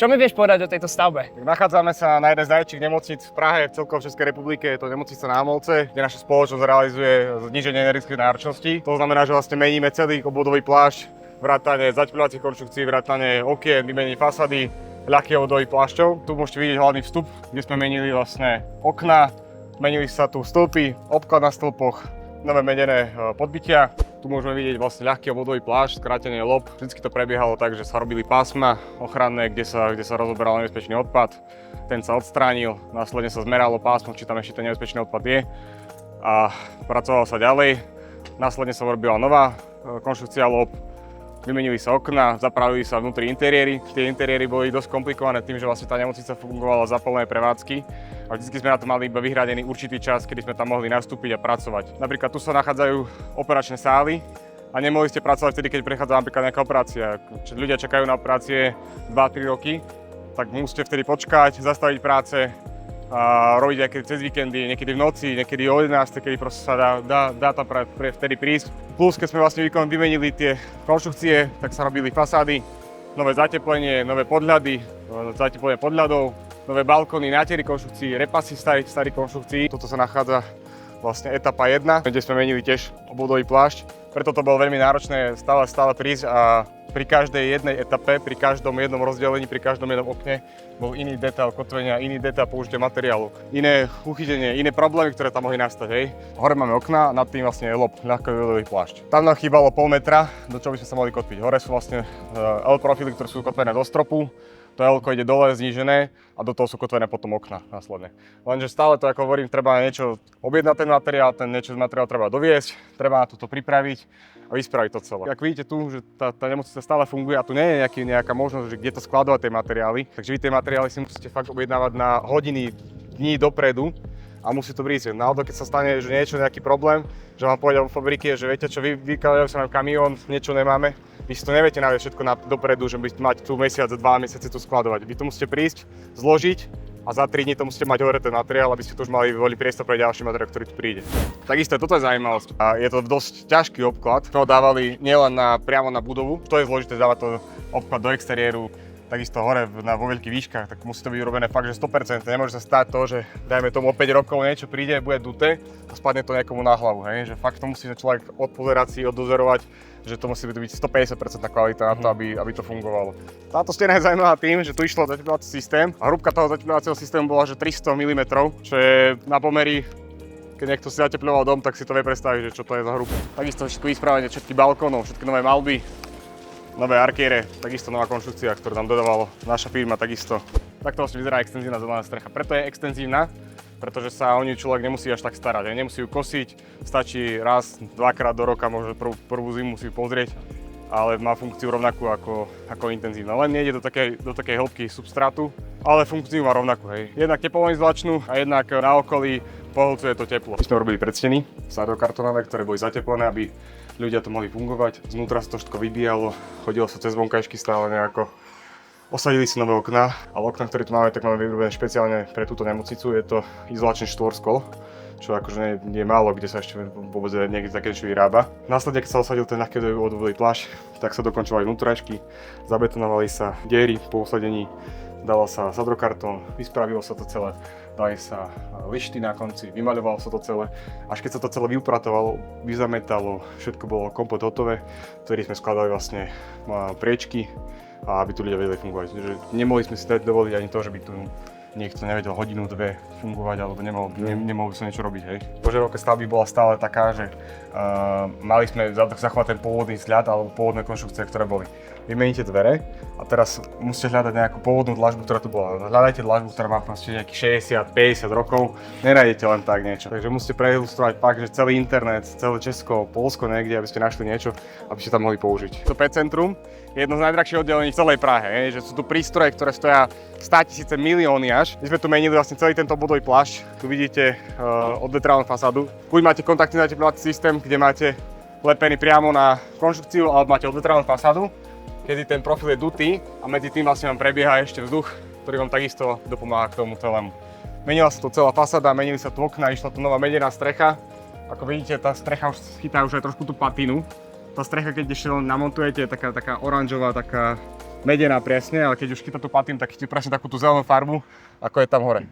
Čo mi vieš povedať o tejto stavbe? Nachádzame sa na jednej z najväčších nemocníc v Prahe, celkovo v Českej republike, je to nemocnica na Ámolce, kde naša spoločnosť realizuje zníženie energetickej náročnosti. To znamená, že vlastne meníme celý obvodový plášť, vrátane zateplňovacích konštrukcií, vrátane okien, vymenenie fasády, ľahkých obvodových plášťov. Tu môžete vidieť hlavný vstup, kde sme menili vlastne okná, menili sa tu stĺpy, obklad na stĺpoch, nové menené podbytia. Tu môžeme vidieť vlastne ľahký obvodový plášť, skrátenie lob. Vždycky to prebiehalo tak, že sa robili pásma ochranné, kde sa rozoberal nebezpečný odpad. Ten sa odstránil, následne sa zmeralo pásmo, či tam ešte ten nebezpečný odpad je. A pracovalo sa ďalej. Následne sa robila nová konštrukcia lob. Vymenili sa okná, zapravili sa vnútri interiéry. Tie interiéry boli dosť komplikované tým, že vlastne tá nemocnica fungovala za plné prevádzky. A vždy sme na to mali iba vyhradený určitý čas, kedy sme tam mohli nastúpiť a pracovať. Napríklad tu sa nachádzajú operačné sály a nemohli ste pracovať vtedy, keď prechádza napríklad nejaká operácia. Keď ľudia čakajú na operácie 2-3 roky, tak musíte vtedy počkať, zastaviť práce a robiť aj cez víkendy, niekedy v noci, niekedy o 11, kedy proste sa dá tam vtedy prísť. Plus, keď sme vlastne vymenili tie konštrukcie, tak sa robili fasády, nové zateplenie, nové podľady, zateplenie podľadov, nové balkóny, nátery konštrukcií, repasy starých konštrukcií. Toto sa nachádza vlastne etapa 1, kde sme menili tiež obvodový plášť. Preto to bolo veľmi náročné stále prísť a pri každej jednej etape, pri každom jednom rozdelení, pri každom jednom okne bol iný detail kotvenia, iný detail použitia materiálu, iné uchytenie, iné problémy, ktoré tam mohli nastať. Hej. Hore máme okná, nad tým vlastne je lob, ľahkovodový plášť. Tam nám chýbalo pol metra, do čoho by sme sa mohli kotviť. Hore sú vlastne L-profily, ktoré sú kotvené do stropu. To L-ko ide dole znížené a do toho sú kotvené potom okna následne. Lenže stále to, ako hovorím, treba niečo objednať ten materiál, niečo z materiálu treba doviesť, treba na toto pripraviť a vyspraviť to celé. Ak vidíte tu, že tá nemocnica stále funguje a tu nie je nejaká možnosť, že kde to skladovať tie materiály, takže vy tie materiály si musíte fakt objednávať na hodiny, dní dopredu a musí to prísť. Náhodou, keď sa stane, že niečo, nejaký problém, že vám povedia vo fabrike, že viete čo, vykladajú sa nám kamión, niečo nemáme, vy si to neviete nájsť všetko dopredu, že by ste mať tu mesiac, 2 mesiace tu skladovať. Vy to musíte prísť, zložiť a za 3 dní to musíte mať hore ten materiál, aby ste tu už mali priestor pre ďalší materiál, ktorý tu príde. Takisto toto je zaujímavosť. A je to dosť ťažký obklad, ktorý dávali nielen priamo na budovu, to je zložité dávať to obklad do exteriéru, takisto hore vo veľkých výškach, tak musí to byť urobené fakt, že 100%. Nemôže sa stať to, že dajme tomu o 5 rokov niečo príde, bude duté a spadne to niekomu na hlavu. Hej? Že fakt to musí človek odpozerať si, oddozerovať, že to musí byť 150% kvalita na to, aby to fungovalo. Táto stena je zaujímavá tým, že tu išlo zateplňovací systém a hrúbka toho zateplňovacieho systému bola že 300 mm, čo je na pomery, keď niekto si zatepľoval dom, tak si to vie predstaviť, že čo to je za hrúbka. Takisto všetko vyspravenie všetkých balkónov, všetky nové malby, nové arkiere, takisto nová konštrukcia, ktorú nám dodávalo naša firma, takisto. Takto vlastne vyzerá extenzívna zelená strecha. Preto je extenzívna, pretože sa o ňu človek nemusí až tak starať. Nemusí ju kosiť, stačí raz, dvakrát do roka, možno prvú zimu si ju pozrieť, ale má funkciu rovnakú ako intenzívna. Len nejde do takej hĺbky substrátu, ale funkciu má rovnakú. Hej. Jednak teploizolačnú a jednak na okolí pohlcuje to teplo. My sme robili predsteny, sadokartonové, ktoré boli zateplené, aby ľudia to mohli fungovať. Znútra sa to všetko vybíjalo, chodilo sa cez vonkajšky stále nejako. Osadili si nové okná, ale okná, ktoré tu máme, tak máme vyrobené špeciálne pre túto nemocnicu. Je to izolačný štvorskol, čo akože nie je málo, kde sa ešte vôbec niekde také niečo vyrába. Následne, keď sa osadil ten ľahký odvodový plášť, tak sa dokončovali vnútračky, zabetonovali sa diery po osadení, dalo sa sadrokartón, vyspravilo sa to celé, dali sa lišty na konci, vymaľovalo sa to celé. Až keď sa to celé vyupratovalo, vyzametalo, všetko bolo komplet hotové, ktorý sme skladali vlastne priečky a aby tu ľudia vedeli fungovať. Takže nemohli sme si dovoliť ani to, že by tu niekto nevedel hodinu, dve fungovať alebo nemohol by sa niečo robiť. Hej. Požiadavka stavby bola stále taká, že mali sme zachovať ten pôvodný vzhľad alebo pôvodné konštrukcie, ktoré boli. Vymeníte dvere a teraz musíte hľadať nejakú pôvodnú dlažbu, ktorá tu bola. Hľadajte dlažbu, ktorá má proste nejakých 60-50 rokov, nenájdete len tak niečo. Takže musíte preilustrovať fakt, že celý internet, celé Česko, Poľsko niekde, aby ste našli niečo, aby ste tam mohli použiť. To P-centrum je jedno z najdrahších oddelení v celej Prahe, že sú tu prístroje, ktoré stoja 100 000 milióny až. My sme tu menili vlastne celý tento obvodový plášť. Tu vidíte odvetrálnu fasádu. Buď máte kontaktný zatepľovací systém, kde máte lepený priamo na konštrukciu, alebo máte odvetrálnu fasádu, kedy ten profil je dutý a medzi tým vlastne vám prebieha ešte vzduch, ktorý vám takisto dopomáha k tomu celému. Menila sa tu celá fasáda, menili sa tu okná, išla tu nová medená strecha. Ako vidíte, tá strecha už chytá už aj trošku tú patinu. Tá strecha, keď ešte namontujete, je taká oranžová, taká medená presne, ale keď už chytá tú patín, tak chytí presne takú tú zelenú farbu, ako je tam hore.